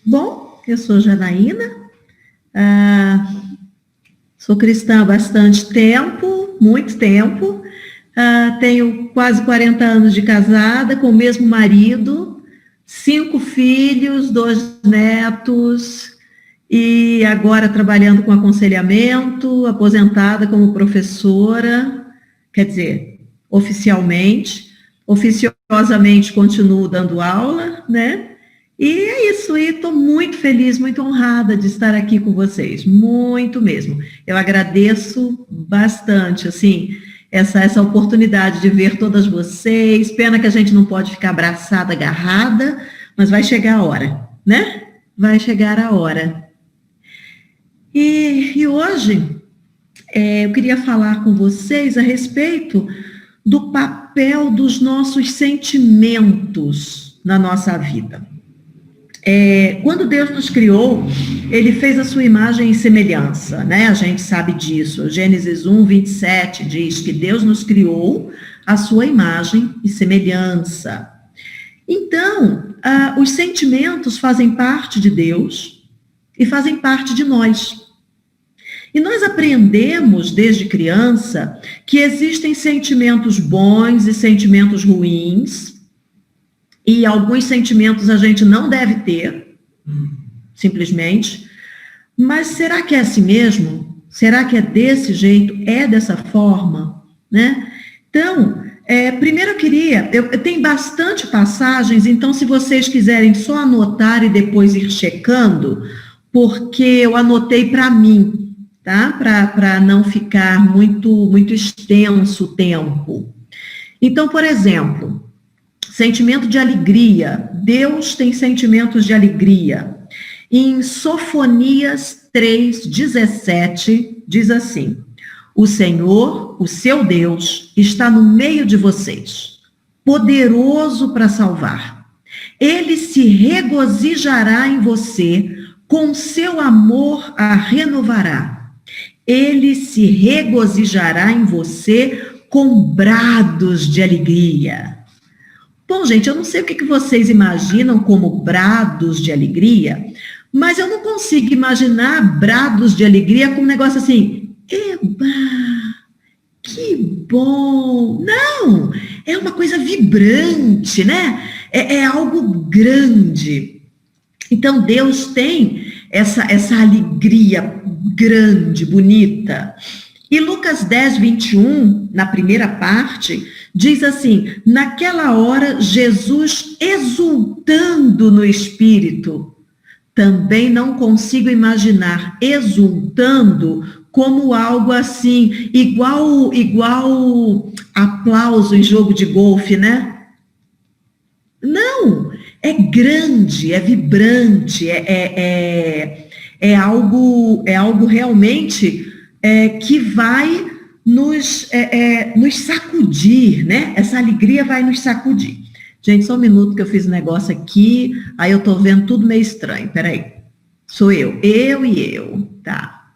Bom, eu sou Janaína, sou cristã há bastante tempo, muito tempo, tenho quase 40 anos de casada com o mesmo marido, 5 filhos, 2 netos, e agora trabalhando com aconselhamento, aposentada como professora, quer dizer, oficiosamente continuo dando aula, né? E é isso, e estou muito feliz, muito honrada de estar aqui com vocês, muito mesmo. Eu agradeço bastante, assim, essa oportunidade de ver todas vocês. Pena que a gente não pode ficar abraçada, agarrada, mas vai chegar a hora, né? Vai chegar a hora. E hoje eu queria falar com vocês a respeito do papel dos nossos sentimentos na nossa vida. Quando Deus nos criou, Ele fez a sua imagem e semelhança, né? A gente sabe disso. Gênesis 1, 27 diz que Deus nos criou a sua imagem e semelhança. Então, os sentimentos fazem parte de Deus e fazem parte de nós. E nós aprendemos desde criança que existem sentimentos bons e sentimentos ruins, e alguns sentimentos a gente não deve ter, simplesmente. Mas será que é assim mesmo? Será que é desse jeito? É dessa forma? Né? Então, primeiro eu tenho bastante passagens, então se vocês quiserem só anotar e depois ir checando, porque eu anotei para mim, tá? Para não ficar muito extenso o tempo. Então, por exemplo, sentimento de alegria. Deus tem sentimentos de alegria. Em Sofonias 3:17, diz assim: o Senhor, o seu Deus, está no meio de vocês, poderoso para salvar. Ele se regozijará em você, com seu amor a renovará. Ele se regozijará em você com brados de alegria. Bom, gente, eu não sei o que vocês imaginam como brados de alegria, mas eu não consigo imaginar brados de alegria com um negócio assim, eba, que bom. Não, é uma coisa vibrante, né? É algo grande. Então, Deus tem essa alegria grande, bonita. E Lucas 10:21, na primeira parte, diz assim: naquela hora, Jesus exultando no Espírito. Também não consigo imaginar exultando como algo assim, igual aplauso em jogo de golfe, né? Não, é grande, é vibrante, é algo realmente que vai nos sacudir, né? Essa alegria vai nos sacudir. Gente, só um minuto que eu fiz um negócio aqui, aí eu tô vendo tudo meio estranho, peraí. Sou eu, tá.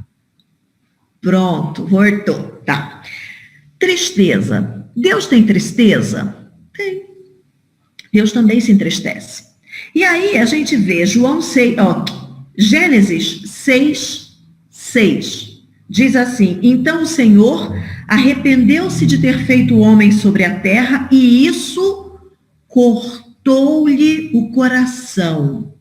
Pronto, voltou, tá. Tristeza. Deus tem tristeza? Tem. Deus também se entristece. E aí a gente vê Gênesis 6:6. Diz assim: então o Senhor arrependeu-se de ter feito o homem sobre a terra, e isso cortou-lhe o coração.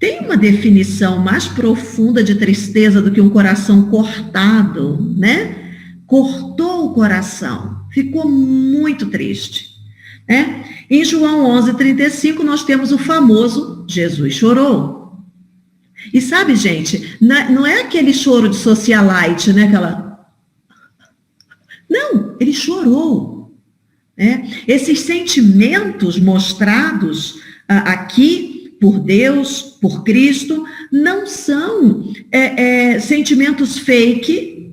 Tem uma definição mais profunda de tristeza do que um coração cortado, né? Cortou o coração, ficou muito triste, né? Em João 11:35 nós temos o famoso Jesus chorou. E sabe, gente, não é aquele choro de socialite, né? Não, ele chorou. Né? Esses sentimentos mostrados aqui por Deus, por Cristo, não são sentimentos fake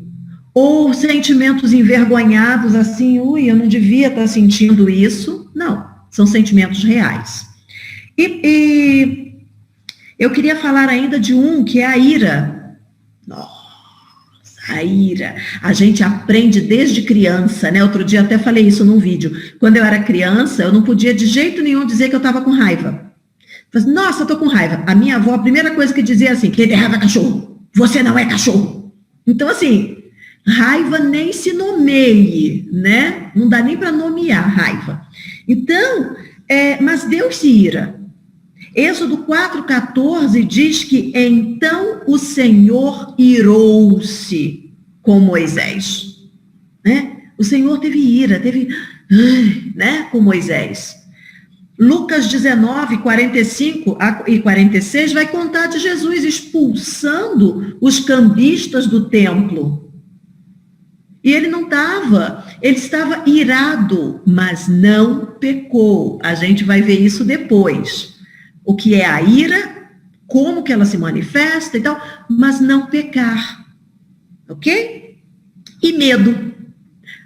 ou sentimentos envergonhados, assim, eu não devia estar sentindo isso. Não, são sentimentos reais. E eu queria falar ainda de um, que é a ira. Nossa, a ira. A gente aprende desde criança, né? Outro dia até falei isso num vídeo. Quando eu era criança, eu não podia de jeito nenhum dizer que eu estava com raiva. Fala assim, nossa, eu tô com raiva. A minha avó, a primeira coisa que dizia assim, quem tem raiva é cachorro. Você não é cachorro. Então, assim, raiva nem se nomeie, né? Não dá nem para nomear raiva. Então, mas Deus se ira. Êxodo 4,14 diz que então o Senhor irou-se com Moisés, né? O Senhor teve ira, né, com Moisés. Lucas 19, 45 e 46 vai contar de Jesus expulsando os cambistas do templo. E ele não estava, ele estava irado, mas não pecou. A gente vai ver isso depois. O que é a ira, como que ela se manifesta e tal, mas não pecar. Ok? E medo.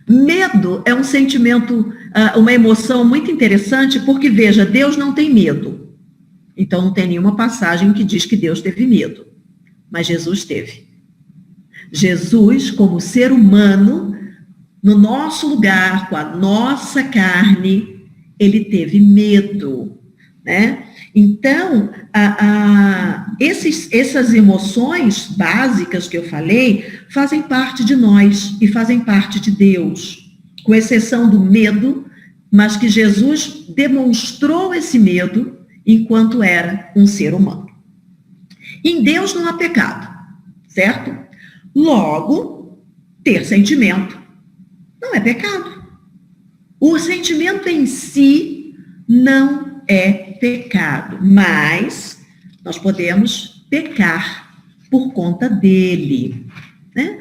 Medo é um sentimento, uma emoção muito interessante, porque, veja, Deus não tem medo. Então, não tem nenhuma passagem que diz que Deus teve medo. Mas Jesus teve. Jesus, como ser humano, no nosso lugar, com a nossa carne, ele teve medo, né? Então, essas emoções básicas que eu falei fazem parte de nós e fazem parte de Deus, com exceção do medo, mas que Jesus demonstrou esse medo enquanto era um ser humano. Em Deus não há pecado, certo? Logo, ter sentimento não é pecado. O sentimento em si não é pecado, mas nós podemos pecar por conta dele, né?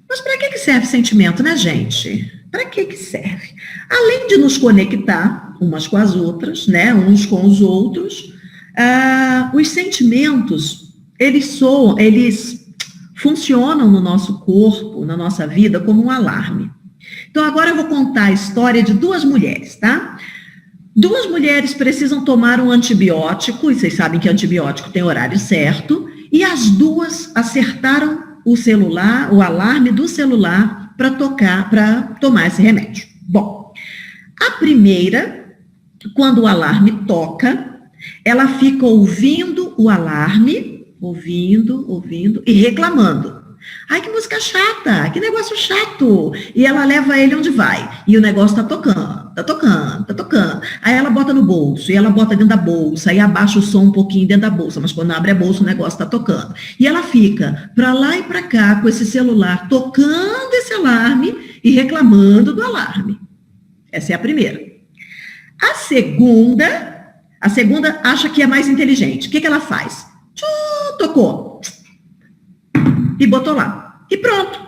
Mas para que serve sentimento, né, gente? Para que serve? Além de nos conectar umas com as outras, né, uns com os outros, os sentimentos, eles funcionam no nosso corpo, na nossa vida, como um alarme. Então, agora eu vou contar a história de duas mulheres, tá? Duas mulheres precisam tomar um antibiótico, e vocês sabem que antibiótico tem horário certo, e as duas acertaram o celular, o alarme do celular para tomar esse remédio. Bom, a primeira, quando o alarme toca, ela fica ouvindo o alarme, ouvindo e reclamando. Ai, que música chata, que negócio chato. E ela leva ele onde vai. E o negócio tá tocando. Aí ela bota no bolso, e ela bota dentro da bolsa, e abaixa o som um pouquinho dentro da bolsa, mas quando abre a bolsa o negócio tá tocando. E ela fica pra lá e pra cá com esse celular, tocando esse alarme e reclamando do alarme. Essa é a primeira. A segunda acha que é mais inteligente. O que ela faz? Tocou. E botou lá. E pronto.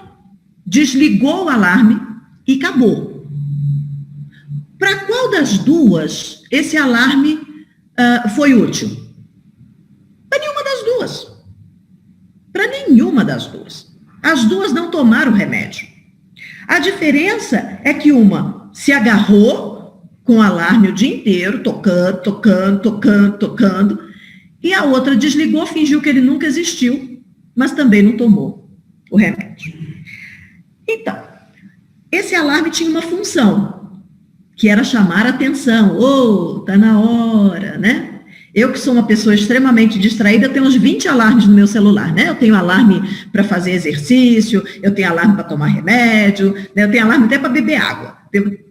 Desligou o alarme e acabou. Para qual das duas esse alarme foi útil? Para nenhuma das duas. Para nenhuma das duas. As duas não tomaram remédio. A diferença é que uma se agarrou com o alarme o dia inteiro, tocando, e a outra desligou, fingiu que ele nunca existiu, mas também não tomou o remédio. Então, esse alarme tinha uma função, que era chamar a atenção. Tá na hora, né? Eu que sou uma pessoa extremamente distraída, eu tenho uns 20 alarmes no meu celular, né? Eu tenho alarme para fazer exercício, eu tenho alarme para tomar remédio, né? Eu tenho alarme até para beber água.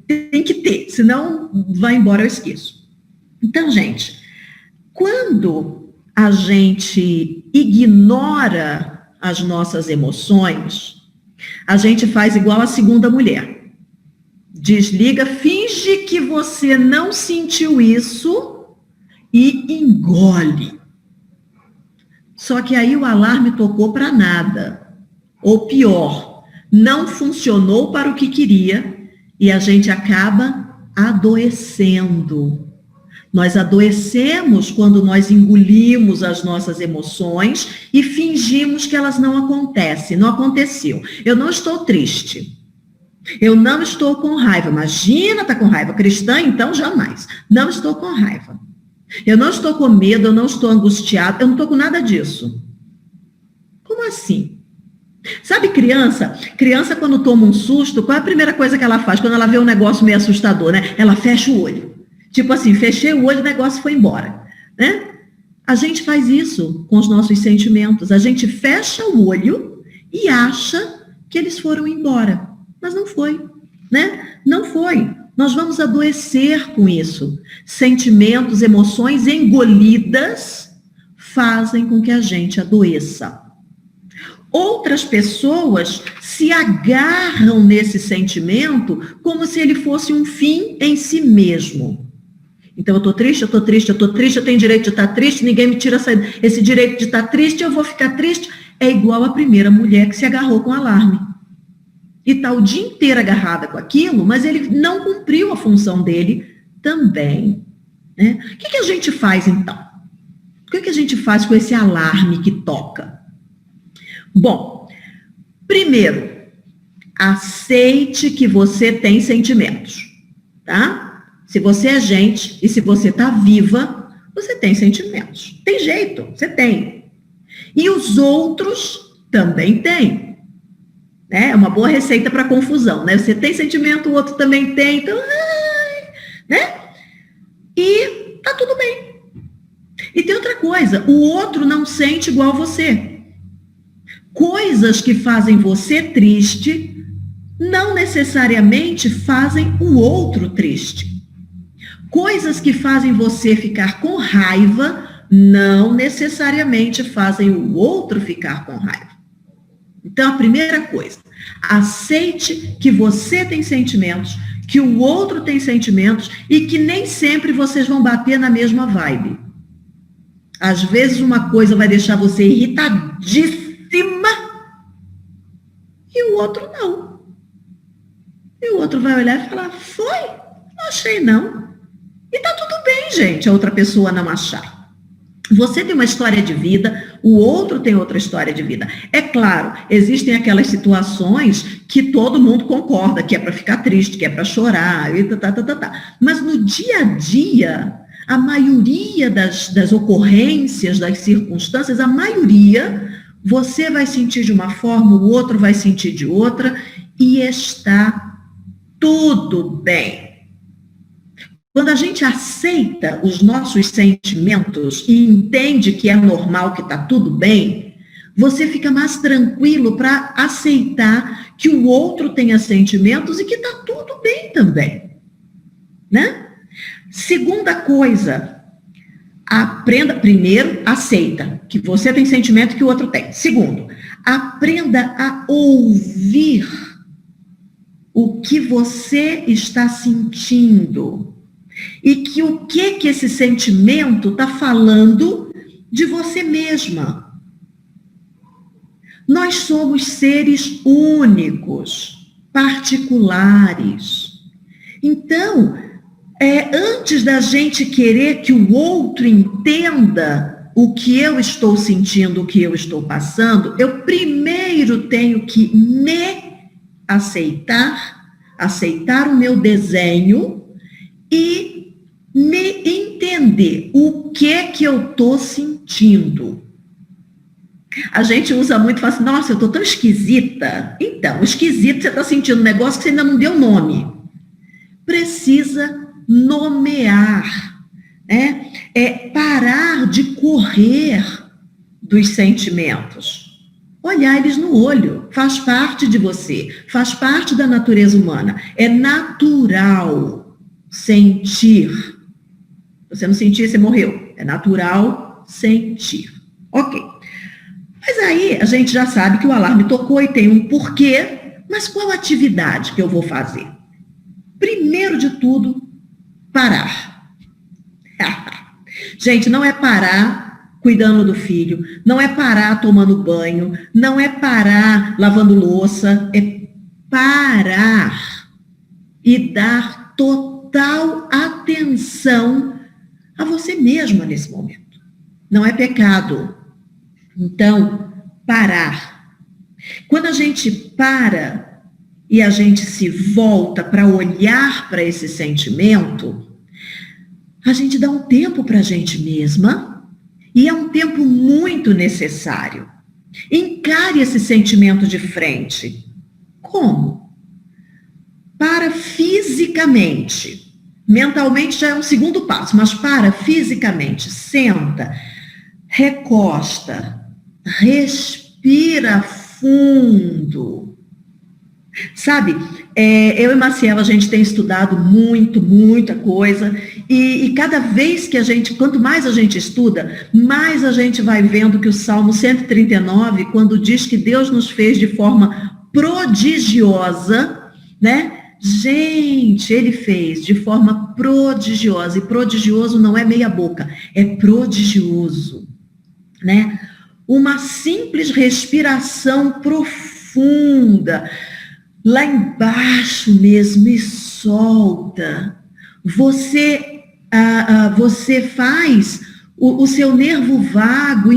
Tem que ter, senão vai embora, eu esqueço. Então, gente, quando a gente ignora as nossas emoções, a gente faz igual a segunda mulher. Desliga, finge que você não sentiu isso e engole. Só que aí o alarme tocou para nada. Ou pior, não funcionou para o que queria e a gente acaba adoecendo. Nós adoecemos quando nós engolimos as nossas emoções e fingimos que elas não acontecem. Não aconteceu. Eu não estou triste. Eu não estou com raiva. Imagina estar com raiva. Cristã, então, jamais. Não estou com raiva. Eu não estou com medo, eu não estou angustiada, eu não estou com nada disso. Como assim? Sabe criança? Criança, quando toma um susto, qual é a primeira coisa que ela faz? Quando ela vê um negócio meio assustador, né? Ela fecha o olho. Tipo assim, fechei o olho, o negócio foi embora, né? A gente faz isso com os nossos sentimentos. A gente fecha o olho e acha que eles foram embora. Mas não foi, né? Não foi. Nós vamos adoecer com isso. Sentimentos, emoções engolidas fazem com que a gente adoeça. Outras pessoas se agarram nesse sentimento como se ele fosse um fim em si mesmo. Então, eu estou triste, eu tenho direito de estar triste, ninguém me tira esse direito de estar triste, eu vou ficar triste. É igual a primeira mulher que se agarrou com alarme. E está o dia inteiro agarrada com aquilo, mas ele não cumpriu a função dele também. Né? O que a gente faz, então? O que a gente faz com esse alarme que toca? Bom, primeiro, aceite que você tem sentimentos, tá? Se você é gente e se você está viva, você tem sentimentos. Tem jeito, você tem. E os outros também têm. Né? É uma boa receita para confusão, né? Você tem sentimento, o outro também tem, então, né? E tá tudo bem. E tem outra coisa, o outro não sente igual você. Coisas que fazem você triste não necessariamente fazem o outro triste. Coisas que fazem você ficar com raiva não necessariamente fazem o outro ficar com raiva. Então, a primeira coisa, aceite que você tem sentimentos, que o outro tem sentimentos e que nem sempre vocês vão bater na mesma vibe. Às vezes uma coisa vai deixar você irritadíssima e o outro não. E o outro vai olhar e falar, foi? Não achei não. E tá tudo bem, gente, a outra pessoa não achar. Você tem uma história de vida, o outro tem outra história de vida. É claro, existem aquelas situações que todo mundo concorda, que é para ficar triste, que é para chorar, e Mas no dia a dia, a maioria das ocorrências, das circunstâncias, a maioria, você vai sentir de uma forma, o outro vai sentir de outra, e está tudo bem. Quando a gente aceita os nossos sentimentos e entende que é normal, que está tudo bem, você fica mais tranquilo para aceitar que o outro tenha sentimentos e que está tudo bem também. Né? Segunda coisa, aprenda, primeiro, aceita que você tem sentimento que o outro tem. Segundo, aprenda a ouvir o que você está sentindo. E que o que esse sentimento está falando de você mesma. Nós somos seres únicos, particulares. Então, antes da gente querer que o outro entenda o que eu estou sentindo, o que eu estou passando, eu primeiro tenho que me aceitar o meu desenho e me entender o que eu estou sentindo. A gente usa muito e fala assim, nossa, eu estou tão esquisita. Então, esquisito, você está sentindo um negócio que você ainda não deu nome. Precisa nomear, né? Parar de correr dos sentimentos. Olhar eles no olho, faz parte de você, faz parte da natureza humana. É natural sentir. Você não sentir, você morreu. É natural sentir. Ok. Mas aí a gente já sabe que o alarme tocou e tem um porquê, mas qual atividade que eu vou fazer? Primeiro de tudo, parar. Gente, não é parar cuidando do filho, não é parar tomando banho, não é parar lavando louça, é parar e dar total atenção a você mesma nesse momento. Não é pecado. Então, parar. Quando a gente para e a gente se volta para olhar para esse sentimento, a gente dá um tempo para a gente mesma e é um tempo muito necessário. Encare esse sentimento de frente. Como? Para fisicamente. Mentalmente já é um segundo passo, mas para fisicamente. Senta. Recosta, respira fundo. Sabe, eu e Maciel, a gente tem estudado muita coisa, e cada vez que quanto mais a gente estuda, mais a gente vai vendo que o Salmo 139, quando diz que Deus nos fez de forma prodigiosa, né? Gente, ele fez de forma prodigiosa, e prodigioso não é meia boca, é prodigioso, né? Uma simples respiração profunda, lá embaixo mesmo, e solta. Você faz o seu nervo vago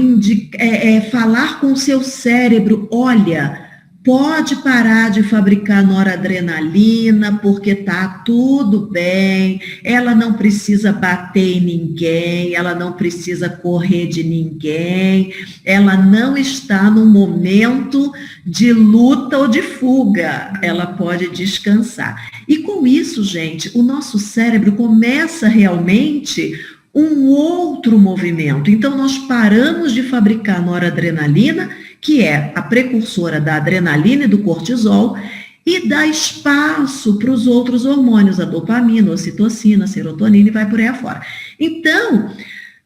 falar com o seu cérebro: olha, pode parar de fabricar noradrenalina, porque tá tudo bem, ela não precisa bater em ninguém, ela não precisa correr de ninguém, ela não está num momento de luta ou de fuga, ela pode descansar. E com isso, gente, o nosso cérebro começa realmente um outro movimento. Então, nós paramos de fabricar noradrenalina, que é a precursora da adrenalina e do cortisol, e dá espaço para os outros hormônios, a dopamina, a ocitocina, a serotonina, e vai por aí afora. Então,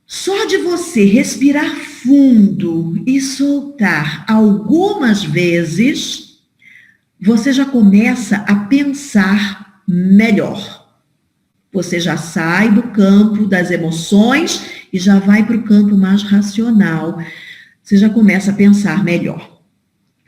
só de você respirar fundo e soltar algumas vezes, você já começa a pensar melhor. Você já sai do campo das emoções e já vai para o campo mais racional. Você já começa a pensar melhor.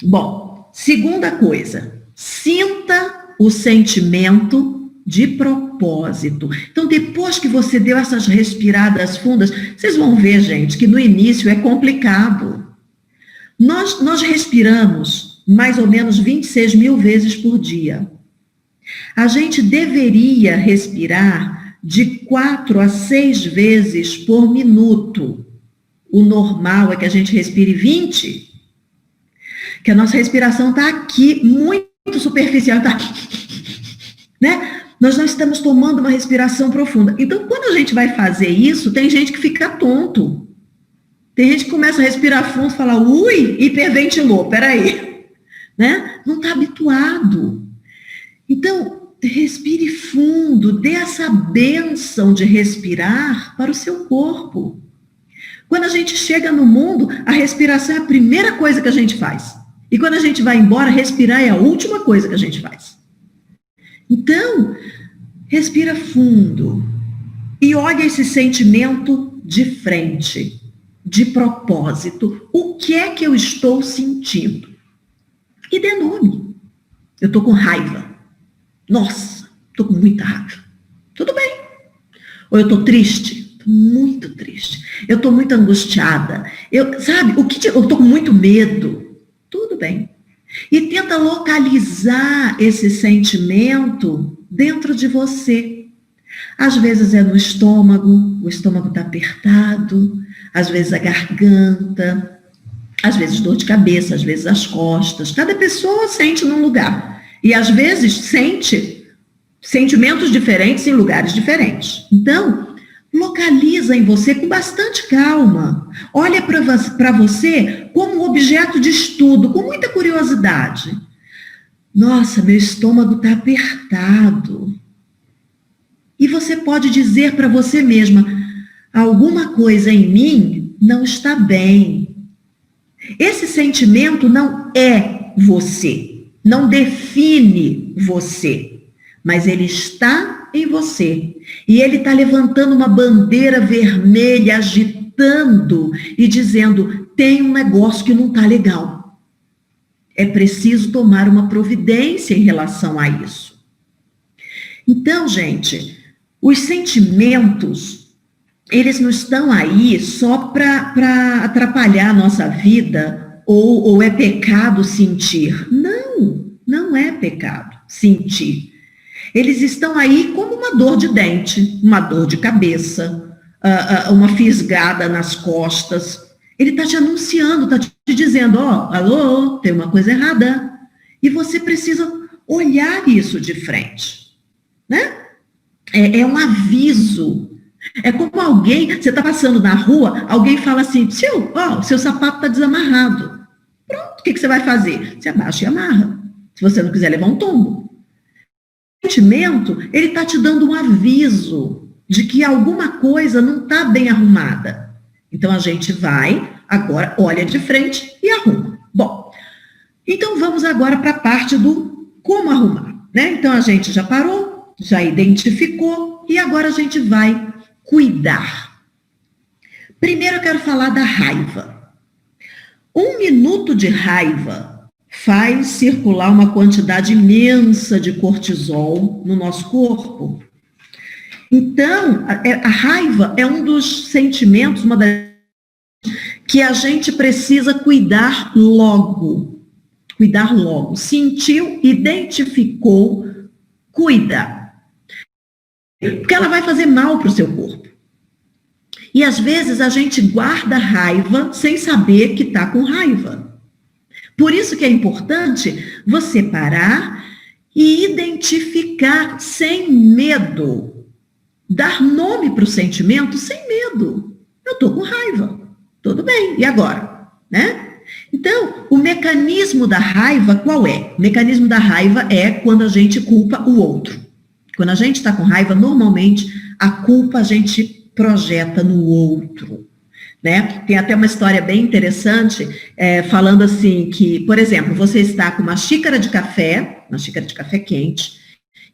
Bom, segunda coisa, sinta o sentimento de propósito. Então, depois que você deu essas respiradas fundas, vocês vão ver, gente, que no início é complicado. Nós respiramos mais ou menos 26 mil vezes por dia. A gente deveria respirar de 4 a 6 vezes por minuto. O normal é que a gente respire 20, que a nossa respiração está aqui, muito superficial, tá? Né? Nós não estamos tomando uma respiração profunda. Então, quando a gente vai fazer isso, tem gente que fica tonto. Tem gente que começa a respirar fundo e fala, ui, hiperventilou, peraí. Né? Não está habituado. Então, respire fundo, dê essa bênção de respirar para o seu corpo. Quando a gente chega no mundo, a respiração é a primeira coisa que a gente faz. E quando a gente vai embora, respirar é a última coisa que a gente faz. Então, respira fundo e olha esse sentimento de frente, de propósito. O que é que eu estou sentindo? E dê nome. Eu estou com raiva. Nossa, estou com muita raiva. Tudo bem. Ou eu estou triste. Muito triste, eu estou muito angustiada, eu estou com muito medo, tudo bem. E tenta localizar esse sentimento dentro de você. Às vezes é no estômago, o estômago está apertado, às vezes a garganta, às vezes dor de cabeça, às vezes as costas. Cada pessoa sente num lugar, e às vezes sente sentimentos diferentes em lugares diferentes. Então, localiza em você com bastante calma. Olha para você como um objeto de estudo, com muita curiosidade. Nossa, meu estômago está apertado. E você pode dizer para você mesma, alguma coisa em mim não está bem. Esse sentimento não é você, não define você, mas ele está em você. E ele está levantando uma bandeira vermelha, agitando e dizendo, tem um negócio que não está legal. É preciso tomar uma providência em relação a isso. Então, gente, os sentimentos, eles não estão aí só para atrapalhar a nossa vida, ou é pecado sentir. Não, não é pecado sentir. Eles estão aí como uma dor de dente, uma dor de cabeça, uma fisgada nas costas. Ele está te anunciando, está te dizendo, alô, tem uma coisa errada. E você precisa olhar isso de frente, né? É um aviso. É como alguém, você está passando na rua, alguém fala assim, seu sapato está desamarrado. Pronto, o que você vai fazer? Você abaixa e amarra, se você não quiser levar um tombo. O sentimento, ele está te dando um aviso de que alguma coisa não está bem arrumada. Então, a gente vai, agora, olha de frente e arruma. Bom, então vamos agora para a parte do como arrumar, né? Então, a gente já parou, já identificou, e agora a gente vai cuidar. Primeiro eu quero falar da raiva. 1 minuto de raiva faz circular uma quantidade imensa de cortisol no nosso corpo. Então, a raiva é um dos sentimentos, uma das que a gente precisa cuidar logo. Cuidar logo. Sentiu, identificou, cuida. Porque ela vai fazer mal para o seu corpo. E às vezes a gente guarda raiva sem saber que está com raiva. Por isso que é importante você parar e identificar sem medo. Dar nome para o sentimento sem medo. Eu estou com raiva. Tudo bem, e agora? Né? Então, o mecanismo da raiva qual é? O mecanismo da raiva é quando a gente culpa o outro. Quando a gente está com raiva, normalmente a culpa a gente projeta no outro, né? Tem até uma história bem interessante, falando assim que, por exemplo, você está com uma xícara de café quente,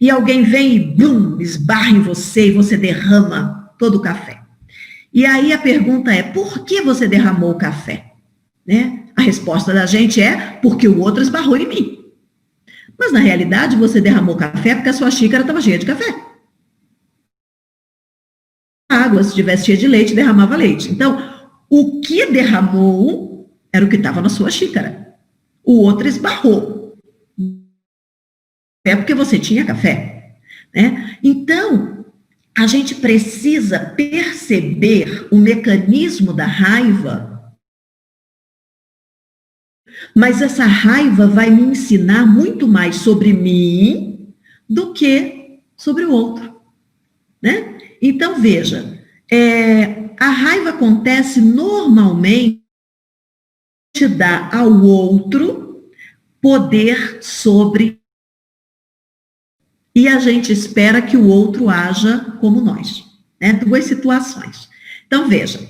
e alguém vem e, bum, esbarra em você e você derrama todo o café. E aí a pergunta é, por que você derramou o café? Né? A resposta da gente é, porque o outro esbarrou em mim. Mas, na realidade, você derramou café porque a sua xícara estava cheia de café. A água, se estivesse cheia de leite, derramava leite. Então, o que derramou era o que estava na sua xícara. O outro esbarrou. É porque você tinha café. Né? Então, a gente precisa perceber o mecanismo da raiva. Mas essa raiva vai me ensinar muito mais sobre mim do que sobre o outro, né? Então, veja, a raiva acontece normalmente te dá ao outro poder sobre e a gente espera que o outro haja como nós, né? 2 situações. Então, veja,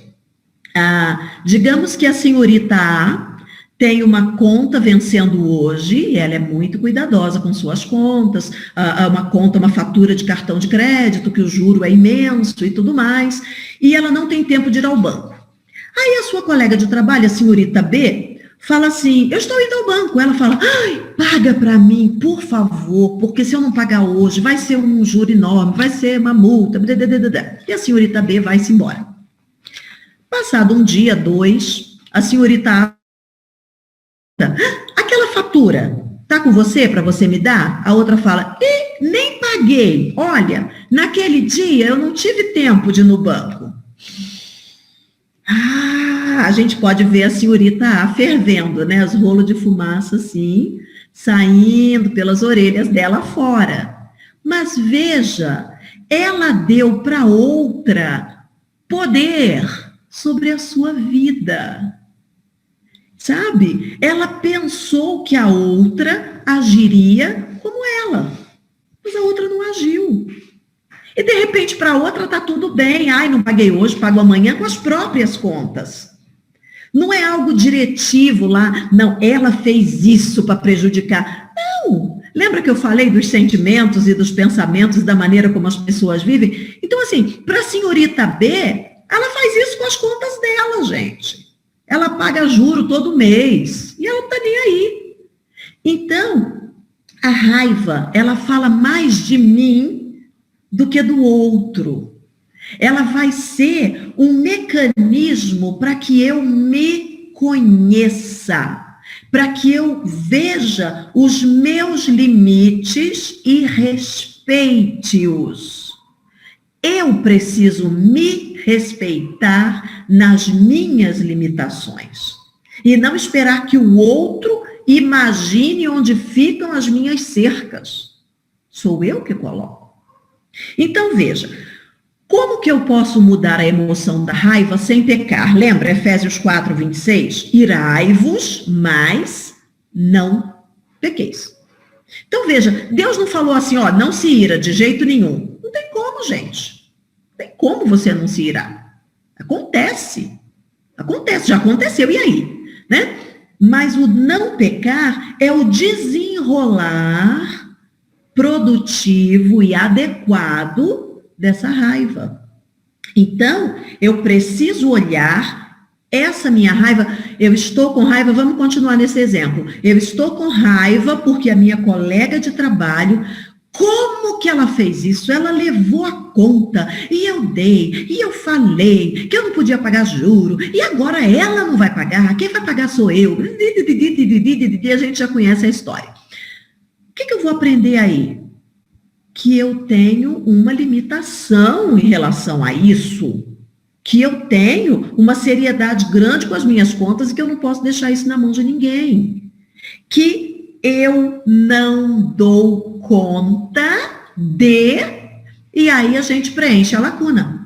digamos que a senhorita A tem uma conta vencendo hoje, e ela é muito cuidadosa com suas contas, uma fatura de cartão de crédito, que o juro é imenso e tudo mais, e ela não tem tempo de ir ao banco. Aí a sua colega de trabalho, a senhorita B, fala assim, eu estou indo ao banco. Ela fala, paga para mim, por favor, porque se eu não pagar hoje, vai ser um juro enorme, vai ser uma multa, e a senhorita B vai-se embora. Passado um dia, 2, a senhorita A, aquela fatura, tá com você para você me dar? A outra fala, nem paguei. Olha, naquele dia eu não tive tempo de ir no banco. A gente pode ver a senhorita A fervendo, né? Os rolos de fumaça assim, saindo pelas orelhas dela fora. Mas veja, ela deu para outra poder sobre a sua vida. Sabe? Ela pensou que a outra agiria como ela, mas a outra não agiu. E, de repente, para a outra está tudo bem. Não paguei hoje, pago amanhã com as próprias contas. Não é algo diretivo lá. Não, ela fez isso para prejudicar. Não. Lembra que eu falei dos sentimentos e dos pensamentos, da maneira como as pessoas vivem? Então, assim, para a senhorita B, ela faz isso com as contas dela, gente. Ela paga juro todo mês e ela não está nem aí. Então, a raiva, ela fala mais de mim do que do outro. Ela vai ser um mecanismo para que eu me conheça, para que eu veja os meus limites e respeite-os. Eu preciso me respeitar nas minhas limitações e não esperar que o outro imagine onde ficam as minhas cercas. Sou eu que coloco. Então, veja, Como que eu posso mudar a emoção da raiva sem pecar? Lembra Efésios 4, 26? Irai-vos, mas não pequeis. Então veja, Deus não falou assim, ó, não se ira de jeito nenhum. Não tem como, gente. Não tem como você não se irar. Acontece, já aconteceu, e aí? Né? Mas o não pecar é o desenrolar produtivo e adequado dessa raiva. Então, eu preciso olhar essa minha raiva. Eu estou com raiva, vamos continuar nesse exemplo. Eu estou com raiva porque a minha colega de trabalho, como que ela fez isso? Ela levou a conta, e eu dei, e eu falei que eu não podia pagar juro, e agora ela não vai pagar, quem vai pagar sou eu. A gente já conhece a história. O que eu vou aprender aí? Que eu tenho uma limitação em relação a isso, que eu tenho uma seriedade grande com as minhas contas e que eu não posso deixar isso na mão de ninguém. Que eu não dou conta de... E aí a gente preenche a lacuna.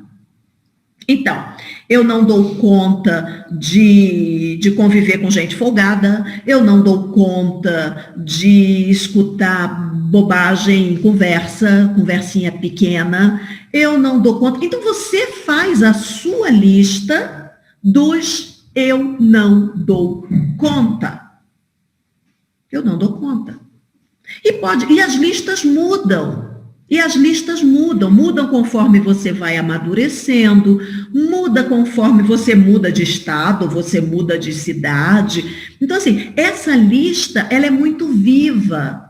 Então, eu não dou conta de conviver com gente folgada, eu não dou conta de escutar bobagem, conversinha pequena, eu não dou conta. Então, você faz a sua lista dos eu não dou conta. Eu não dou conta. E as listas mudam. Mudam conforme você vai amadurecendo, muda conforme você muda de estado, você muda de cidade. Então, assim, essa lista, ela é muito viva.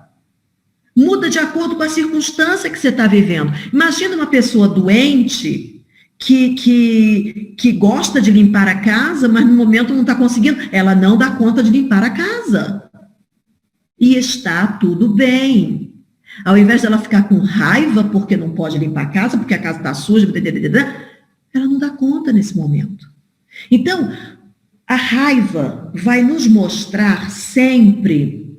Muda de acordo com a circunstância que você está vivendo. Imagina uma pessoa doente que gosta de limpar a casa, mas no momento não está conseguindo. Ela não dá conta de limpar a casa. E está tudo bem. Ao invés dela ficar com raiva porque não pode limpar a casa, porque a casa está suja, ela não dá conta nesse momento. Então, a raiva vai nos mostrar sempre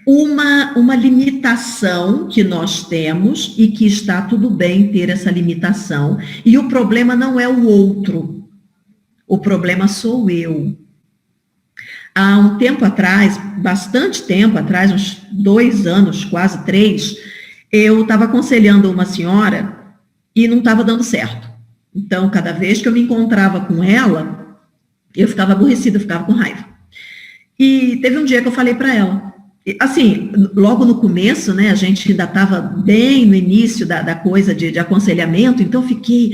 uma limitação que nós temos e que está tudo bem ter essa limitação. E o problema não é o outro, o problema sou eu. Há um tempo atrás, bastante tempo atrás, uns 2 anos, quase 3, eu estava aconselhando uma senhora e não estava dando certo. Então, cada vez que eu me encontrava com ela, eu ficava aborrecida, eu ficava com raiva. E teve um dia que eu falei para ela, assim, logo no começo, né, a gente ainda estava bem no início da coisa de aconselhamento, então eu fiquei,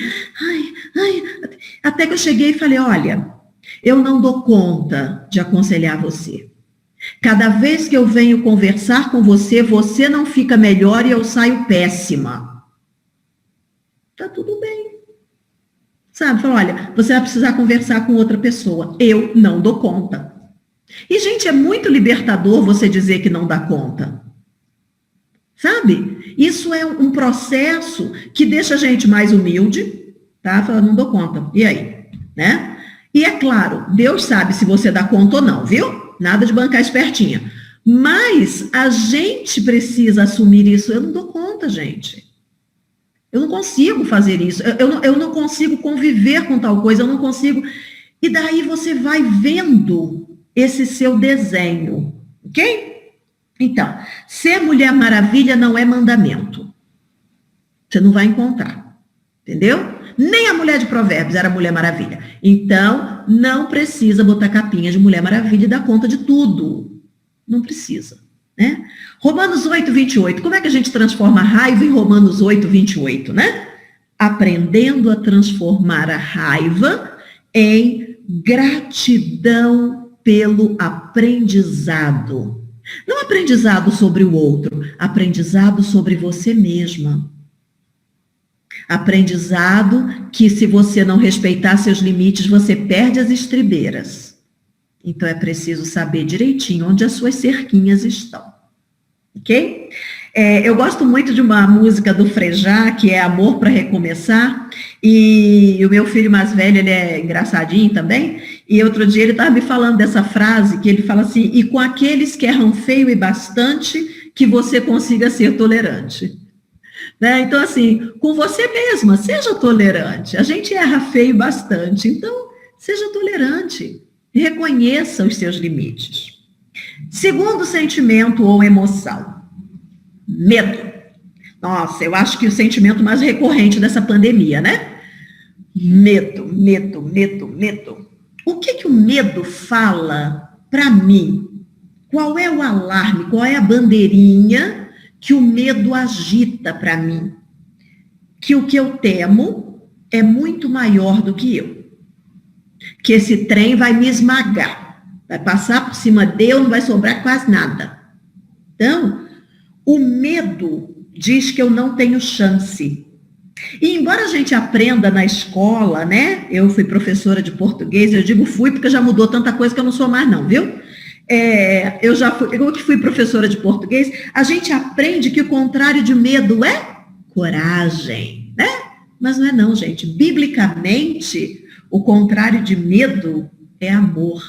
até que eu cheguei e falei, olha, eu não dou conta de aconselhar você. Cada vez que eu venho conversar com você, você não fica melhor e eu saio péssima. Tá tudo bem. Sabe, fala, olha, você vai precisar conversar com outra pessoa. Eu não dou conta. E, gente, é muito libertador você dizer que não dá conta. Sabe? Isso é um processo que deixa a gente mais humilde, tá? Fala, não dou conta. E aí? Né? E é claro, Deus sabe se você dá conta ou não, viu? Nada de bancar espertinha. Mas a gente precisa assumir isso. Eu não dou conta, gente. Eu não consigo fazer isso. Eu não consigo conviver com tal coisa, eu não consigo. E daí você vai vendo esse seu desenho, ok? Então, ser Mulher Maravilha não é mandamento. Você não vai encontrar, entendeu? Nem a mulher de Provérbios era Mulher Maravilha. Então, não precisa botar capinha de Mulher Maravilha e dar conta de tudo. Não precisa, né? Romanos 8, 28. Como é que a gente transforma a raiva em Romanos 8, 28, né? Aprendendo a transformar a raiva em gratidão pelo aprendizado. Não aprendizado sobre o outro, aprendizado sobre você mesma. Aprendizado que, se você não respeitar seus limites, você perde as estribeiras. Então, é preciso saber direitinho onde as suas cerquinhas estão. Ok? Eu gosto muito de uma música do Frejá, que é Amor para Recomeçar, e o meu filho mais velho, ele é engraçadinho também, e outro dia ele estava me falando dessa frase, que ele fala assim, e com aqueles que erram feio e bastante, que você consiga ser tolerante. Né? Então, assim, com você mesma, seja tolerante. A gente erra feio bastante, então, seja tolerante. Reconheça os seus limites. Segundo sentimento ou emoção, medo. Nossa, eu acho que o sentimento mais recorrente dessa pandemia, né? Medo, medo, medo, medo. O que o medo fala para mim? Qual é o alarme, qual é a bandeirinha que o medo agita para mim? Que o que eu temo é muito maior do que eu. Que esse trem vai me esmagar, vai passar por cima dele, não vai sobrar quase nada. Então, o medo diz que eu não tenho chance. E embora a gente aprenda na escola, né? Eu fui professora de português, eu digo fui porque já mudou tanta coisa que eu não sou mais não, viu? Eu que fui professora de português, a gente aprende que o contrário de medo é coragem, né? Mas não é não, gente. Biblicamente, o contrário de medo é amor,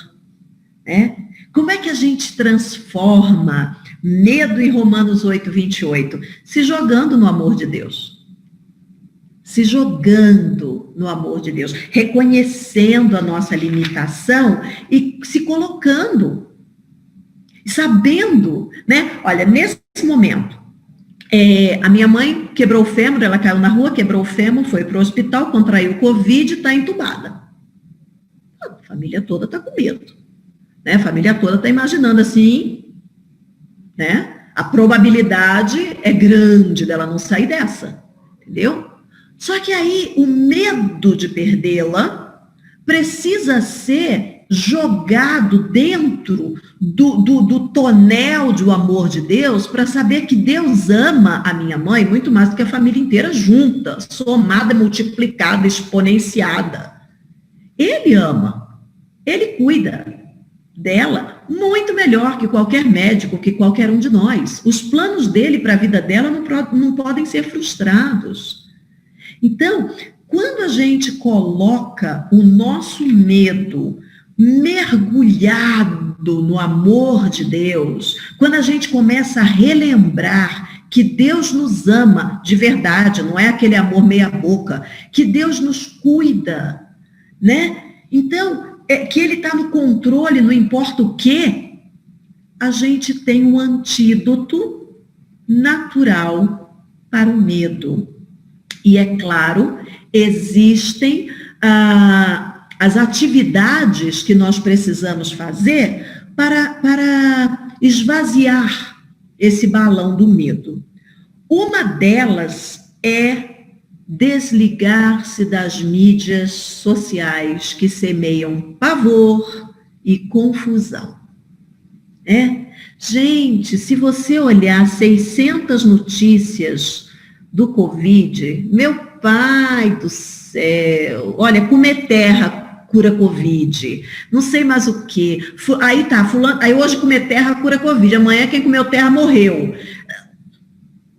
né? Como é que a gente transforma medo em Romanos 8, 28? Se jogando no amor de Deus. Se jogando no amor de Deus, reconhecendo a nossa limitação e se colocando, sabendo, né? Olha, nesse momento, a minha mãe quebrou o fêmur, ela caiu na rua, quebrou o fêmur, foi para o hospital, contraiu Covid e está entubada. A família toda está com medo, né? A família toda está imaginando assim, né? A probabilidade é grande dela não sair dessa, entendeu? Só que aí o medo de perdê-la precisa ser jogado dentro do tonel do amor de Deus para saber que Deus ama a minha mãe muito mais do que a família inteira junta, somada, multiplicada, exponenciada. Ele ama, ele cuida dela muito melhor que qualquer médico, que qualquer um de nós. Os planos dele para a vida dela não podem ser frustrados. Então, quando a gente coloca o nosso medo mergulhado no amor de Deus, quando a gente começa a relembrar que Deus nos ama de verdade, não é aquele amor meia boca, que Deus nos cuida, né? Então, que Ele está no controle, não importa o quê, a gente tem um antídoto natural para o medo. E é claro, existem as atividades que nós precisamos fazer para esvaziar esse balão do medo. Uma delas é desligar-se das mídias sociais que semeiam pavor e confusão. Gente, se você olhar 600 notícias do Covid, meu pai do céu, olha, comer terra cura Covid, não sei mais o que, aí tá, fulano, aí hoje comer terra cura Covid, amanhã quem comeu terra morreu.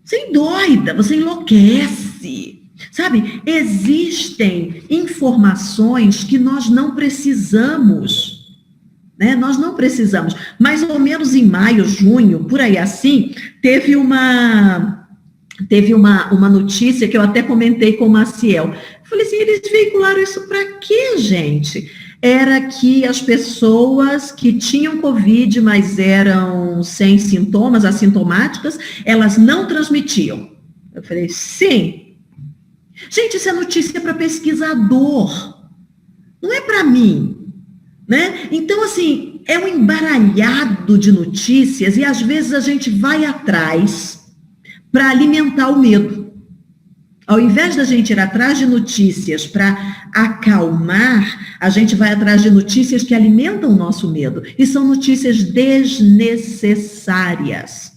Você endoida, você enlouquece, sabe? Existem informações que nós não precisamos, né? Nós não precisamos. Mais ou menos em maio, junho, por aí assim, teve uma notícia que eu até comentei com o Maciel. Eu falei assim, eles veicularam isso para quê, gente? Era que as pessoas que tinham Covid, mas eram sem sintomas, assintomáticas, elas não transmitiam. Eu falei, sim. Gente, isso é notícia para pesquisador, não é para mim, né? Então, assim, é um embaralhado de notícias e às vezes a gente vai atrás para alimentar o medo. Ao invés da gente ir atrás de notícias para acalmar, a gente vai atrás de notícias que alimentam o nosso medo. E são notícias desnecessárias.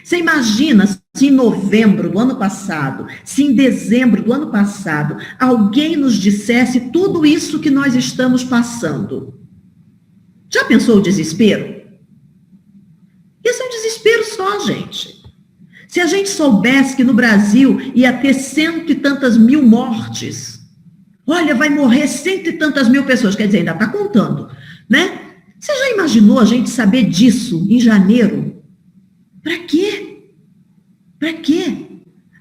Você imagina se em novembro do ano passado, se em dezembro do ano passado, alguém nos dissesse tudo isso que nós estamos passando. Já pensou o desespero? Isso é um desespero só, gente. Se a gente soubesse que no Brasil ia ter 100 e tantas mil mortes, olha, vai morrer 100 e tantas mil pessoas, quer dizer, ainda está contando, né? Você já imaginou a gente saber disso em janeiro? Para quê? Para quê?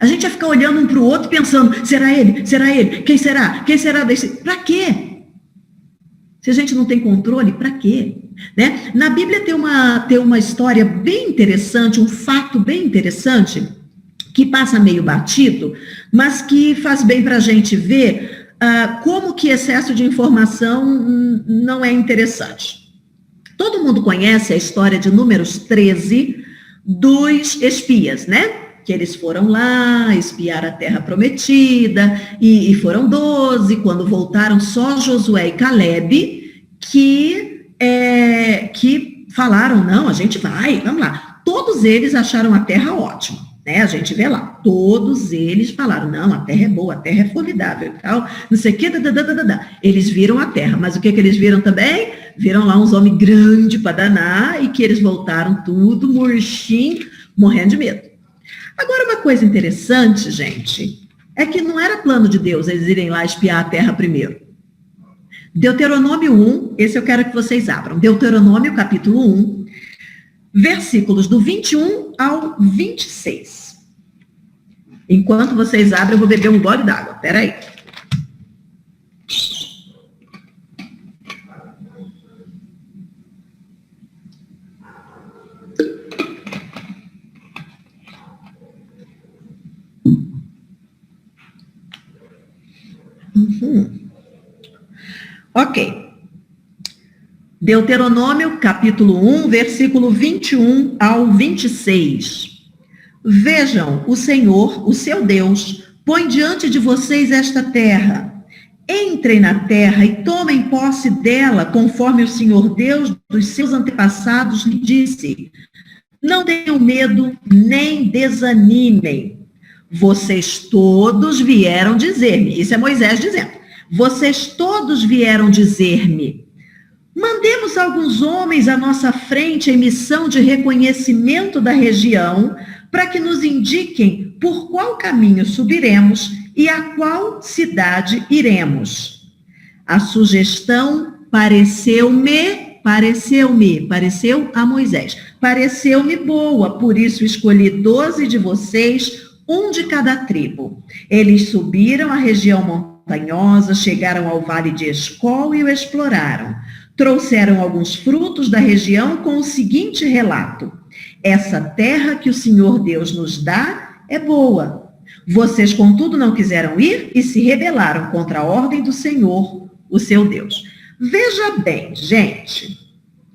A gente ia ficar olhando um para o outro pensando, será ele? Será ele? Quem será? Quem será desse? Para quê? Se a gente não tem controle, para quê? Né? Na Bíblia tem uma história bem interessante, um fato bem interessante, que passa meio batido, mas que faz bem para a gente ver como que excesso de informação não é interessante. Todo mundo conhece a história de Números 13 dos espias, né? Que eles foram lá espiar a terra prometida, e foram 12, quando voltaram só Josué e Caleb, que falaram, não, a gente vai, vamos lá. Todos eles acharam a terra ótima, né? A gente vê lá, todos eles falaram, não, a terra é boa, a terra é formidável, tal, não sei o que, eles viram a terra, mas o que eles viram também? Viram lá uns homens grandes para danar, e que eles voltaram tudo murchinho, morrendo de medo. Agora, uma coisa interessante, gente, é que não era plano de Deus eles irem lá espiar a terra primeiro. Deuteronômio 1, esse eu quero que vocês abram. Deuteronômio, capítulo 1, versículos do 21 ao 26. Enquanto vocês abrem, eu vou beber um gole d'água. Espera aí. Ok. Deuteronômio, capítulo 1, versículo 21 ao 26. Vejam, o Senhor, o seu Deus, põe diante de vocês esta terra. Entrem na terra e tomem posse dela, conforme o Senhor Deus dos seus antepassados lhe disse. Não tenham medo, nem desanimem. Vocês todos vieram dizer-me, isso é Moisés dizendo, vocês todos vieram dizer-me, mandemos alguns homens à nossa frente em missão de reconhecimento da região, para que nos indiquem por qual caminho subiremos e a qual cidade iremos. A sugestão pareceu a Moisés, pareceu-me boa, por isso escolhi 12 de vocês, um de cada tribo. Eles subiram a região montanhosa, chegaram ao vale de Escol e o exploraram. Trouxeram alguns frutos da região com o seguinte relato: essa terra que o Senhor Deus nos dá é boa. Vocês, contudo, não quiseram ir e se rebelaram contra a ordem do Senhor, o seu Deus. Veja bem, gente,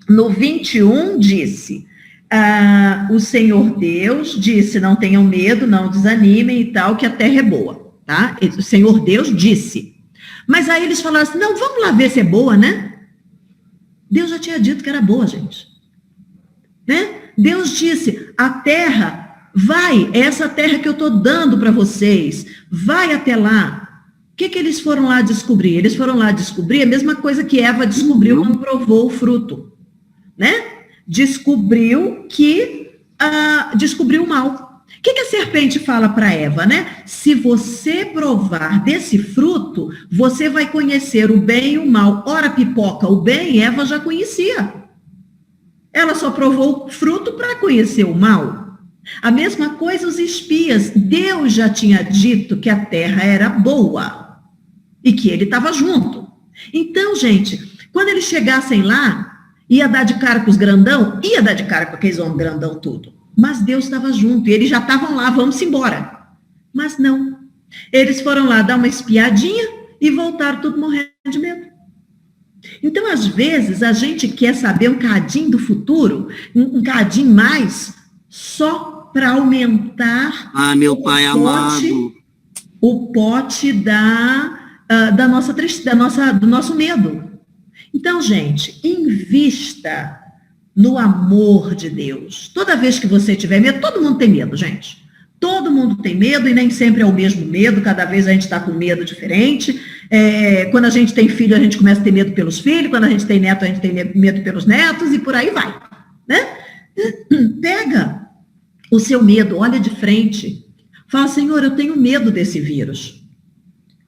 no 21 disse, o Senhor Deus disse, não tenham medo, não desanimem e tal, que a terra é boa, tá? O Senhor Deus disse. Mas aí eles falaram assim, não, vamos lá ver se é boa, né? Deus já tinha dito que era boa, gente. Né? Deus disse, a terra, vai, é essa terra que eu estou dando para vocês, vai até lá. O que eles foram lá descobrir? Eles foram lá descobrir a mesma coisa que Eva descobriu quando provou o fruto, né? Descobriu o mal. O que a serpente fala para Eva, né? Se você provar desse fruto, você vai conhecer o bem e o mal. Ora, pipoca, o bem Eva já conhecia. Ela só provou o fruto para conhecer o mal. A mesma coisa os espias. Deus já tinha dito que a terra era boa e que ele estava junto. Então, gente, quando eles chegassem lá, ia dar de cara com os grandão? Ia dar de cara com aqueles homens grandão tudo. Mas Deus estava junto e eles já estavam lá, vamos embora. Mas não. Eles foram lá dar uma espiadinha e voltaram tudo morrendo de medo. Então, às vezes, a gente quer saber um cadinho do futuro, um cadinho mais, só para aumentar meu pai amado, o pote do nosso medo. Então, gente, invista no amor de Deus. Toda vez que você tiver medo, todo mundo tem medo, gente. Todo mundo tem medo e nem sempre é o mesmo medo, cada vez a gente está com medo diferente. Quando a gente tem filho, a gente começa a ter medo pelos filhos, quando a gente tem neto, a gente tem medo pelos netos e por aí vai, né? Pega o seu medo, olha de frente, fala, Senhor, eu tenho medo desse vírus,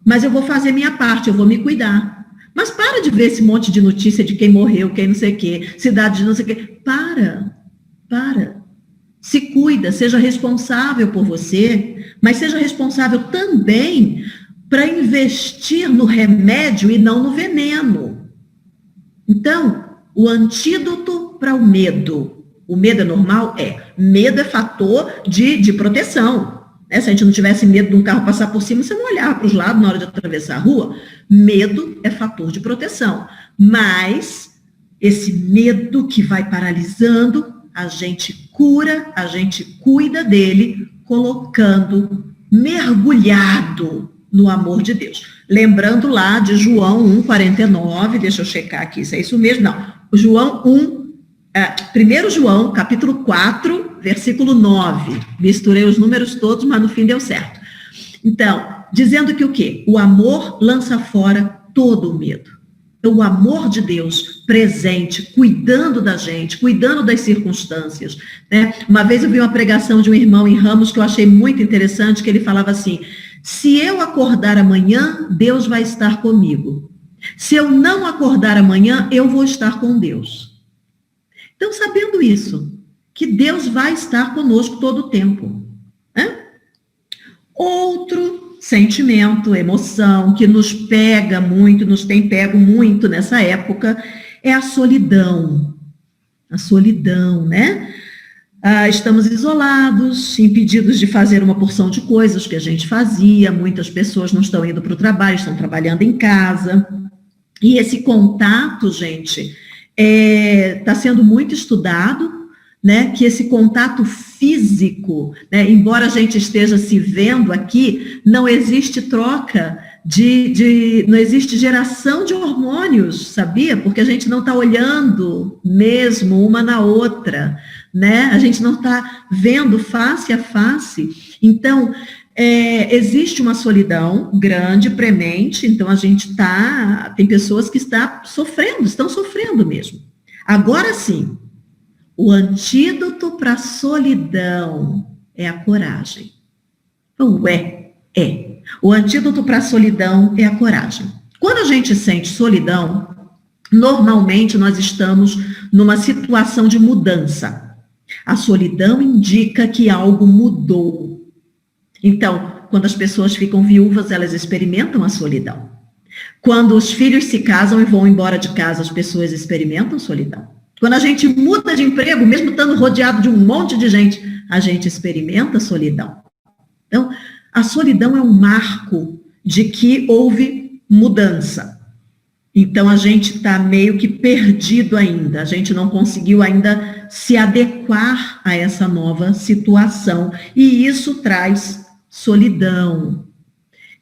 mas eu vou fazer minha parte, eu vou me cuidar. Mas para de ver esse monte de notícia de quem morreu, quem não sei o quê, cidade de não sei o quê. Para. Se cuida, seja responsável por você, mas seja responsável também para investir no remédio e não no veneno. Então, o antídoto para o medo é normal? Medo é fator de proteção. Se a gente não tivesse medo de um carro passar por cima, você não olhava para os lados na hora de atravessar a rua. Medo é fator de proteção. Mas esse medo que vai paralisando, a gente cura, a gente cuida dele, colocando, mergulhado no amor de Deus. Lembrando lá de João 1,49, deixa eu checar aqui se é isso mesmo, não. João 1 João, capítulo 4, versículo 9. Misturei os números todos, mas no fim deu certo. Então, dizendo que o quê? O amor lança fora todo o medo. Então, o amor de Deus presente, cuidando da gente, cuidando das circunstâncias, né? Uma vez eu vi uma pregação de um irmão em Ramos que eu achei muito interessante, que ele falava assim: se eu acordar amanhã, Deus vai estar comigo. Se eu não acordar amanhã, eu vou estar com Deus. Então, sabendo isso, que Deus vai estar conosco todo o tempo, né? Outro sentimento, emoção, que nos pega muito, nos tem pego muito nessa época, é a solidão. A solidão, né? Estamos isolados, impedidos de fazer uma porção de coisas que a gente fazia, muitas pessoas não estão indo para o trabalho, estão trabalhando em casa, e esse contato, gente, está sendo muito estudado, né, que esse contato físico, né, embora a gente esteja se vendo aqui, não existe troca não existe geração de hormônios, sabia? Porque a gente não está olhando mesmo uma na outra, né? A gente não está vendo face a face. Então, existe uma solidão grande, premente, então a gente tem pessoas que estão sofrendo mesmo. Agora sim, o antídoto para a solidão é a coragem. O antídoto para a solidão é a coragem. Quando a gente sente solidão, normalmente nós estamos numa situação de mudança. A solidão indica que algo mudou. Então, quando as pessoas ficam viúvas, elas experimentam a solidão. Quando os filhos se casam e vão embora de casa, as pessoas experimentam solidão. Quando a gente muda de emprego, mesmo estando rodeado de um monte de gente, a gente experimenta solidão. Então, a solidão é um marco de que houve mudança. Então, a gente está meio que perdido ainda. A gente não conseguiu ainda se adequar a essa nova situação. E isso traz solidão.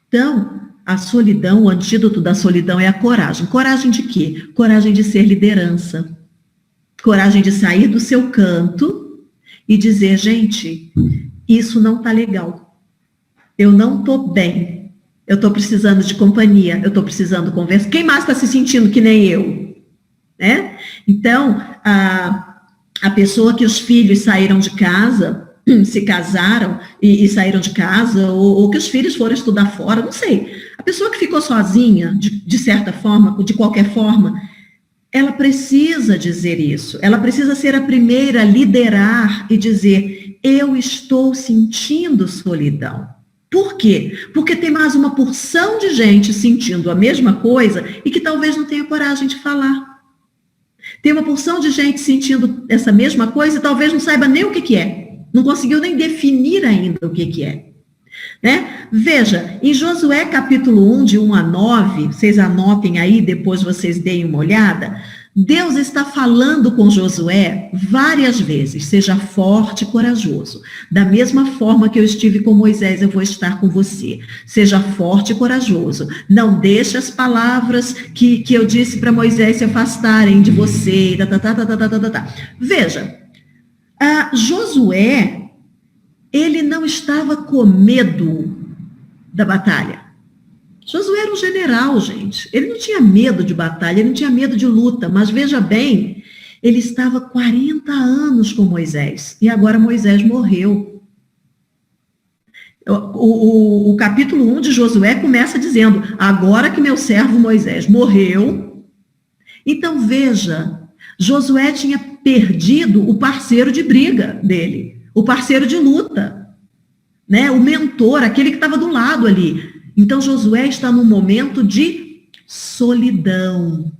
Então, a solidão, o antídoto da solidão é a coragem. Coragem de quê? Coragem de ser liderança. Coragem de sair do seu canto e dizer, gente, isso não está legal. Eu não estou bem. Eu estou precisando de companhia. Eu estou precisando conversar. Quem mais está se sentindo que nem eu? Né? Então, a pessoa que os filhos saíram de casa, se casaram e saíram de casa, ou que os filhos foram estudar fora, não sei. A pessoa que ficou sozinha, de certa forma, de qualquer forma, ela precisa dizer isso, ela precisa ser a primeira a liderar e dizer, eu estou sentindo solidão. Por quê? Porque tem mais uma porção de gente sentindo a mesma coisa e que talvez não tenha coragem de falar. Tem uma porção de gente sentindo essa mesma coisa e talvez não saiba nem o que é, não conseguiu nem definir ainda o que é. Né? Veja, em Josué capítulo 1, de 1 a 9, vocês anotem aí, depois vocês deem uma olhada, Deus está falando com Josué várias vezes, seja forte e corajoso. Da mesma forma que eu estive com Moisés, eu vou estar com você. Seja forte e corajoso. Não deixe as palavras que eu disse para Moisés se afastarem de você. Veja, Josué, ele não estava com medo da batalha. Josué era um general, gente. Ele não tinha medo de batalha, ele não tinha medo de luta. Mas veja bem, ele estava 40 anos com Moisés. E agora Moisés morreu. O capítulo 1 de Josué começa dizendo, agora que meu servo Moisés morreu. Então veja, Josué tinha perdido o parceiro de briga dele. o parceiro de luta, né? O mentor, aquele que estava do lado ali. Então, Josué está num momento de solidão.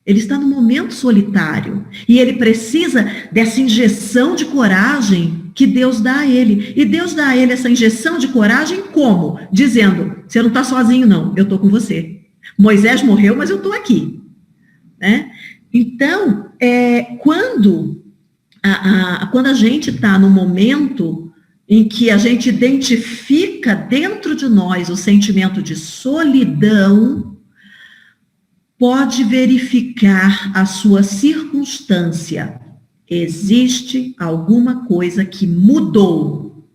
Ele está num momento solitário. E ele precisa dessa injeção de coragem que Deus dá a ele. E Deus dá a ele essa injeção de coragem como? Dizendo, você não está sozinho não, eu estou com você. Moisés morreu, mas eu estou aqui. Né? Então, quando a gente está no momento em que a gente identifica dentro de nós o sentimento de solidão, pode verificar a sua circunstância. Existe alguma coisa que mudou.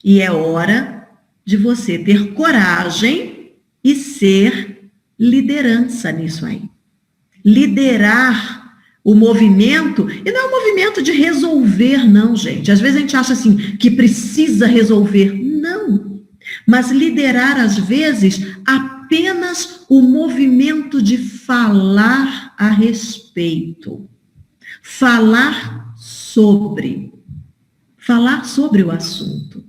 E é hora de você ter coragem e ser liderança nisso aí. Liderar o movimento, e não é um movimento de resolver, não, gente. Às vezes a gente acha assim, que precisa resolver. Não. Mas liderar, às vezes, apenas o movimento de falar a respeito. Falar sobre o assunto.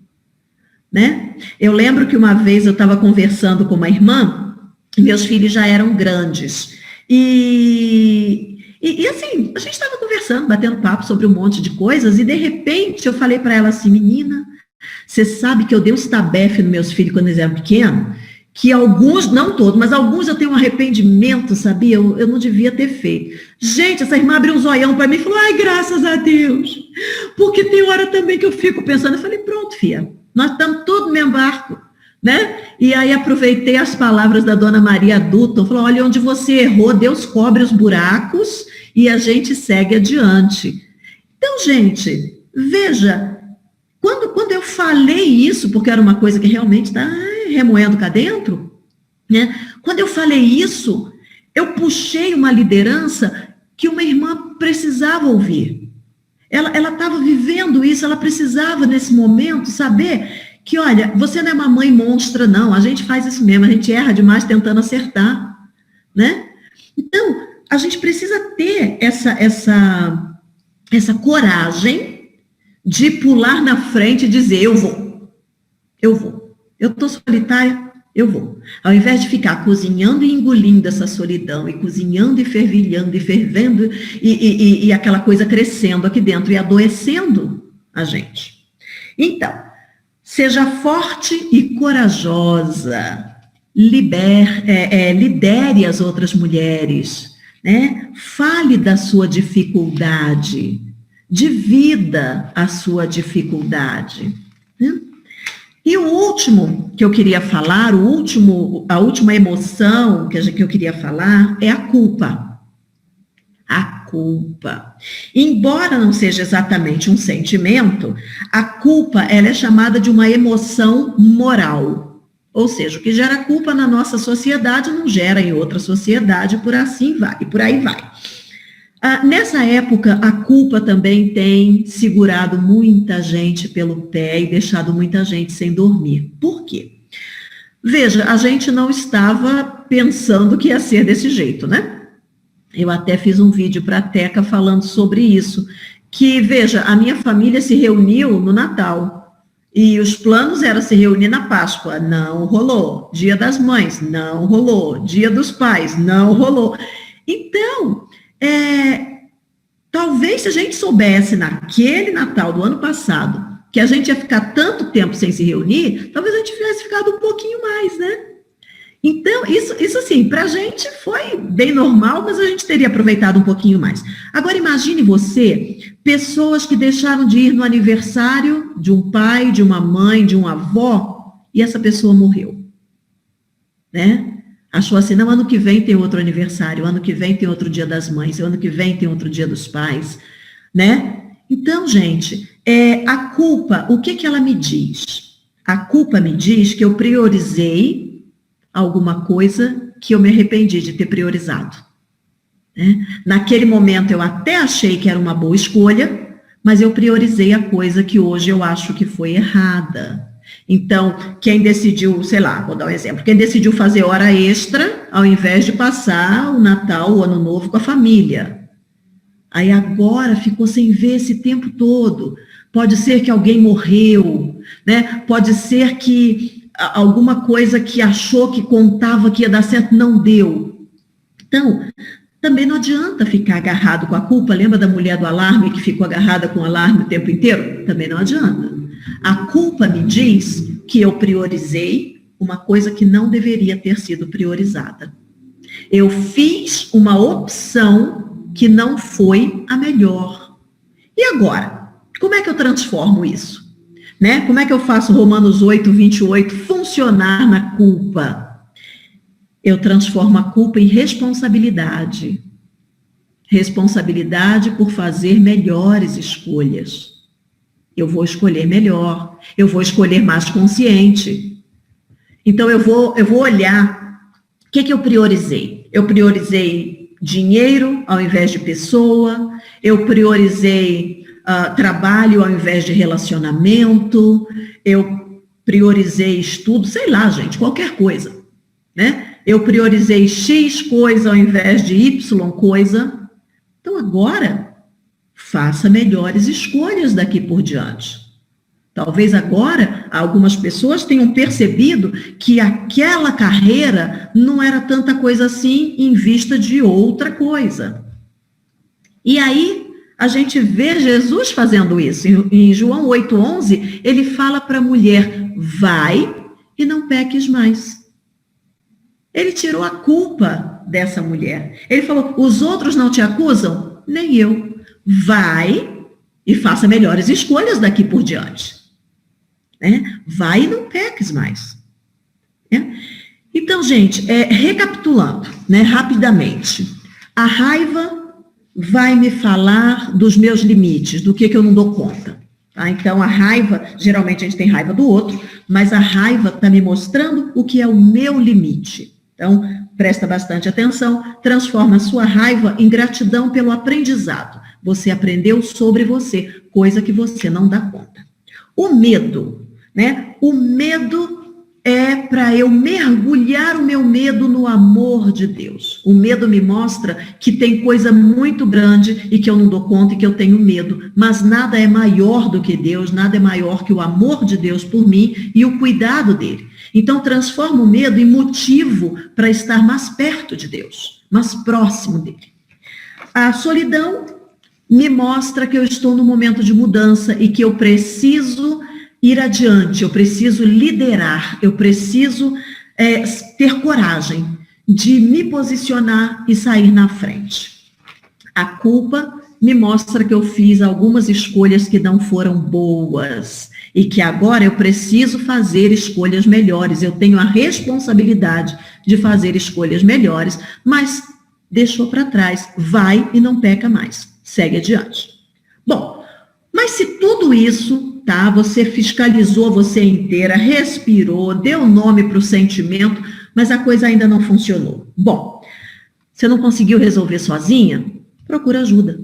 Né? Eu lembro que uma vez eu estava conversando com uma irmã, e meus filhos já eram grandes. E assim, a gente estava conversando, batendo papo sobre um monte de coisas, e de repente eu falei para ela assim, menina, você sabe que eu dei um estabefe nos meus filhos quando eles eram pequenos? Que alguns, não todos, mas alguns eu tenho um arrependimento, sabia? Eu não devia ter feito. Gente, essa irmã abriu um zoião para mim e falou, ai, graças a Deus. Porque tem hora também que eu fico pensando, eu falei, pronto, filha, nós estamos todos no mesmo barco. Né? E aí aproveitei as palavras da Dona Maria Dutton, falou, olha, onde você errou, Deus cobre os buracos e a gente segue adiante. Então, gente, veja, quando eu falei isso, porque era uma coisa que realmente está remoendo cá dentro, né? Quando eu falei isso, eu puxei uma liderança que uma irmã precisava ouvir. Ela estava vivendo isso, ela precisava nesse momento saber que, olha, você não é uma mãe monstra, não, a gente faz isso mesmo, a gente erra demais tentando acertar, né? Então, a gente precisa ter essa coragem de pular na frente e dizer, eu vou, eu estou solitária, eu vou. Ao invés de ficar cozinhando e engolindo essa solidão, e cozinhando e fervilhando e fervendo, e aquela coisa crescendo aqui dentro e adoecendo a gente. Então, seja forte e corajosa, lidere as outras mulheres, né? Fale da sua dificuldade, divida a sua dificuldade. Né? E o último que eu queria falar, a última emoção que eu queria falar é a culpa. A culpa. Embora não seja exatamente um sentimento, a culpa ela é chamada de uma emoção moral. Ou seja, o que gera culpa na nossa sociedade não gera em outra sociedade, por assim vai, e por aí vai. Nessa época, a culpa também tem segurado muita gente pelo pé e deixado muita gente sem dormir. Por quê? Veja, a gente não estava pensando que ia ser desse jeito, né? Eu até fiz um vídeo para a Teca falando sobre isso, que, veja, a minha família se reuniu no Natal, e os planos eram se reunir na Páscoa, não rolou. Dia das Mães, não rolou. Dia dos Pais, não rolou. Então, talvez se a gente soubesse naquele Natal do ano passado, que a gente ia ficar tanto tempo sem se reunir, talvez a gente tivesse ficado um pouquinho mais, né? Então, isso assim, para a gente foi bem normal, mas a gente teria aproveitado um pouquinho mais. Agora, imagine você, pessoas que deixaram de ir no aniversário de um pai, de uma mãe, de um avó, e essa pessoa morreu. Né? Achou assim, não, ano que vem tem outro aniversário, ano que vem tem outro dia das mães, ano que vem tem outro dia dos pais, né? Então, gente, a culpa, o que ela me diz? A culpa me diz que eu priorizei alguma coisa que eu me arrependi de ter priorizado. Né? Naquele momento eu até achei que era uma boa escolha, mas eu priorizei a coisa que hoje eu acho que foi errada. Então, quem decidiu, sei lá, vou dar um exemplo, quem decidiu fazer hora extra, ao invés de passar o Natal, o Ano Novo com a família. Aí agora ficou sem ver esse tempo todo. Pode ser que alguém morreu, né? Pode ser que alguma coisa que achou que contava que ia dar certo não deu. Então, também não adianta ficar agarrado com a culpa. Lembra da mulher do alarme que ficou agarrada com o alarme o tempo inteiro? Também não adianta. A culpa me diz que eu priorizei uma coisa que não deveria ter sido priorizada. Eu fiz uma opção que não foi a melhor. E agora? Como é que eu transformo isso? Né? Como é que eu faço Romanos 8, 28 funcionar na culpa? Eu transformo a culpa em responsabilidade. Responsabilidade por fazer melhores escolhas. Eu vou escolher melhor. Eu vou escolher mais consciente. Então, eu vou olhar o que eu priorizei. Eu priorizei dinheiro ao invés de pessoa. Eu priorizei trabalho ao invés de relacionamento. Eu priorizei estudo, sei lá, gente, qualquer coisa, né? Eu priorizei X coisa ao invés de Y coisa. Então, agora, faça melhores escolhas daqui por diante. Talvez agora algumas pessoas tenham percebido que aquela carreira não era tanta coisa assim em vista de outra coisa. E aí, a gente vê Jesus fazendo isso. Em João 8,11, ele fala para a mulher, vai e não peques mais. Ele tirou a culpa dessa mulher. Ele falou, os outros não te acusam? Nem eu. Vai e faça melhores escolhas daqui por diante. Né? Vai e não peques mais. Né? Então, gente, recapitulando, né, rapidamente. A raiva vai me falar dos meus limites, do que eu não dou conta. Tá? Então, a raiva, geralmente a gente tem raiva do outro, mas a raiva está me mostrando o que é o meu limite. Então, presta bastante atenção, transforma a sua raiva em gratidão pelo aprendizado. Você aprendeu sobre você, coisa que você não dá conta. O medo, né? O medo é para eu mergulhar o meu medo no amor de Deus. O medo me mostra que tem coisa muito grande e que eu não dou conta e que eu tenho medo, mas nada é maior do que Deus, nada é maior que o amor de Deus por mim e o cuidado dele. Então, transforma o medo em motivo para estar mais perto de Deus, mais próximo dele. A solidão me mostra que eu estou num momento de mudança e que eu preciso ir adiante, eu preciso liderar, eu preciso ter coragem de me posicionar e sair na frente. A culpa me mostra que eu fiz algumas escolhas que não foram boas e que agora eu preciso fazer escolhas melhores. Eu tenho a responsabilidade de fazer escolhas melhores, mas deixou para trás. Vai e não peca mais. Segue adiante. Bom, mas se tudo isso, tá, você fiscalizou você inteira, respirou, deu nome para o sentimento, mas a coisa ainda não funcionou. Bom, você não conseguiu resolver sozinha? Procura ajuda.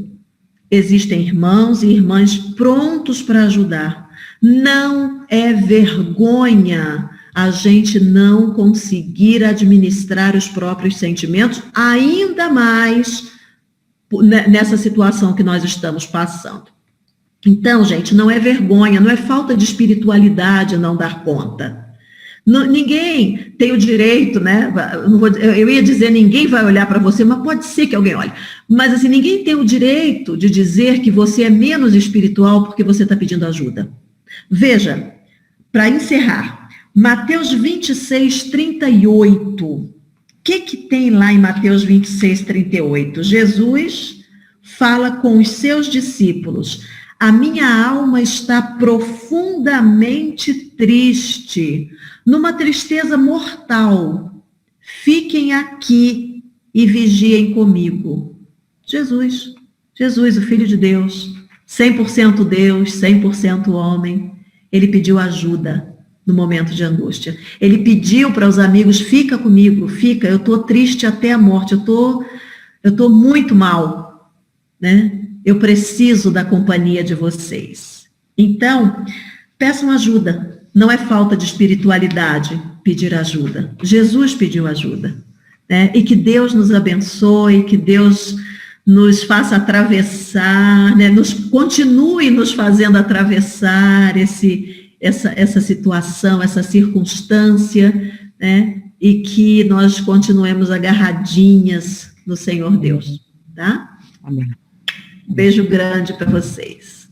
Existem irmãos e irmãs prontos para ajudar. Não é vergonha a gente não conseguir administrar os próprios sentimentos, ainda mais nessa situação que nós estamos passando. Então, gente, não é vergonha, não é falta de espiritualidade não dar conta. Ninguém tem o direito, né? Eu ia dizer ninguém vai olhar para você, mas pode ser que alguém olhe. Mas assim, ninguém tem o direito de dizer que você é menos espiritual porque você está pedindo ajuda. Veja, para encerrar, Mateus 26, 38. O que tem lá em Mateus 26, 38? Jesus fala com os seus discípulos. A minha alma está profundamente triste, numa tristeza mortal. Fiquem aqui e vigiem comigo. Jesus, o Filho de Deus, 100% Deus, 100% homem, ele pediu ajuda no momento de angústia. Ele pediu para os amigos, fica comigo, fica, eu estou triste até a morte, eu tô muito mal, né? Eu preciso da companhia de vocês. Então, peçam ajuda. Não é falta de espiritualidade pedir ajuda. Jesus pediu ajuda. Né? E que Deus nos abençoe, que Deus nos faça atravessar, né, continue nos fazendo atravessar essa situação, essa circunstância, né, e que nós continuemos agarradinhas no Senhor Deus, tá? Amém. Beijo grande para vocês.